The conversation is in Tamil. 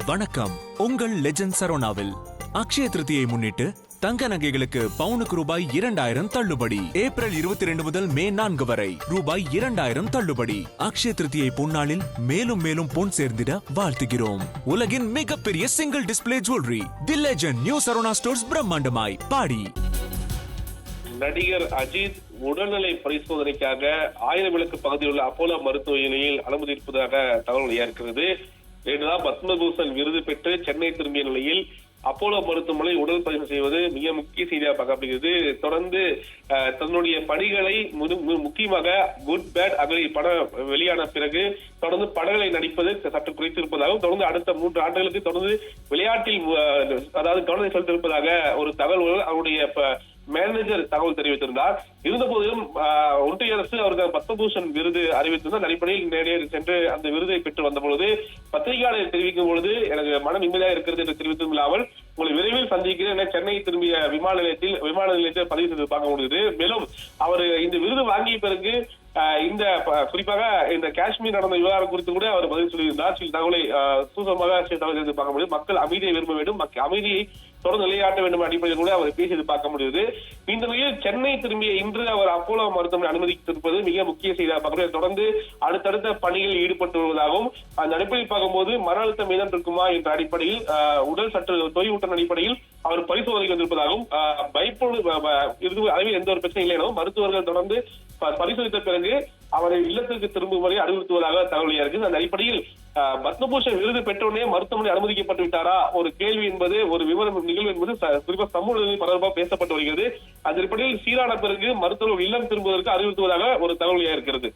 வணக்கம். உங்கள் லெஜண்ட் சரவணாவில் அக்ஷய திருதியை முன்னிட்டு தங்க நகைகளுக்கு பவுனுக்கு ரூபாய் 2000 தள்ளுபடி. ஏப்ரல் 22 முதல் மே 4 வரை ரூபாய் 2000 தள்ளுபடி. அக்ஷய திருதியை பொன்னாளில் மேலும் மேலும் பொன் சேர்ந்திட வாழ்த்துகிறோம். உலகின் மிகப்பெரிய single display jewellery the legend new Saravana stores பிரம்மாண்டமாய் பாடி. நடிகர் அஜித் உடல்நிலை பரிசோதனைக்காக 1000 விளக்கு பகுதியில் உள்ள அப்போலோ மருத்துவமனையில் அனுமதிப்பதாக தகவல் வெளியாகிறது. நேற்றுதான் பத்மபூஷன் விருது பெற்று சென்னை திரும்பிய நிலையில் அப்போலோ மருத்துவமனை உடல் பரிசோதனை செய்வது மிக முக்கிய செய்தியாக பார்க்கப்படுகிறது. தொடர்ந்து தன்னுடைய பணிகளை முக்கியமாக குட் பேட் அகலி படம் வெளியான பிறகு தொடர்ந்து படங்களை நடிப்பது சற்று குறைத்திருப்பதாகவும் தொடர்ந்து அடுத்த 3 ஆண்டுகளுக்கு தொடர்ந்து விளையாட்டில் அதாவது கவனத்தை செலுத்தியிருப்பதாக ஒரு தகவல் அவருடைய மேனேஜர் தகவல் தெரிவித்திருந்தார். இருந்த போதிலும் ஒன்றிய அரசு அவருக்கு பத்மபூஷன் விருது அறிவித்திருந்தார். அடிப்படையில் நேரடியாக சென்று அந்த விருதை பெற்று வந்த பொழுது பத்திரிகையாளர் தெரிவிக்கும் பொழுது எனக்கு மன நிம்மதியாக இருக்கிறது என்று தெரிவித்திருந்தால் உங்களை விரைவில் சந்திக்கிறேன் என சென்னை திரும்பிய விமான நிலையத்தில் பதிவு செய்து பார்க்க முடியுது. மேலும் அவர் இந்த விருது வாங்கிய பிறகு இந்த குறிப்பாக இந்த காஷ்மீர் நடந்த விவகாரம் குறித்து கூட அவர் பதில் சொல்லியிருந்தார். சில தகவலை சூசமாக தகவல் பார்க்க முடியும். மக்கள் அமைதியை விரும்ப வேண்டும், அமைதியை தொடர்ந்து நிலையாட்ட வேண்டும் அடிப்படையில் கூட அவர் பேசியது பார்க்க முடியுது. இந்த நிலையில் சென்னை திரும்பிய இன்று அவர் அப்போலோ மருத்துவமனை அனுமதித்திருப்பது மிக முக்கிய செய்தியாக பார்க்க தொடர்ந்து அடுத்தடுத்த பணிகளில் ஈடுபட்டு வருவதாகவும் அந்த அடிப்படையில் பார்க்கும்போது மன அழுத்தம் மீதம் இருக்குமா என்ற அடிப்படையில் உடல் சற்று தொய்வுட்டன் அடிப்படையில் அவர் பரிசோதனைக்கு வந்திருப்பதாகவும் பயப்போடு அளவில் எந்த ஒரு பிரச்சனை இல்லை எனவும் மருத்துவர்கள் தொடர்ந்து பரிசோதித்த பிறகு அவரை இல்லத்திற்கு திரும்பும் அறிவுறுத்துவதாக தகவல் இருக்கு. அந்த அடிப்படையில் பத்மபூஷன் விருது பெற்றவுடனே மருத்துவமனை அனுமதிக்கப்பட்டு விட்டாரா ஒரு கேள்வி என்பது ஒரு நிகழ்வு என்பது குறிப்பாக சமூக பரவலாக பேசப்பட்டு வருகிறது. அந்த அடிப்படையில் சீரான பிறகு மருத்துவர்கள் இல்லம் திரும்புவதற்கு அறிவுறுத்துவதாக ஒரு தகவல் இருக்கிறது.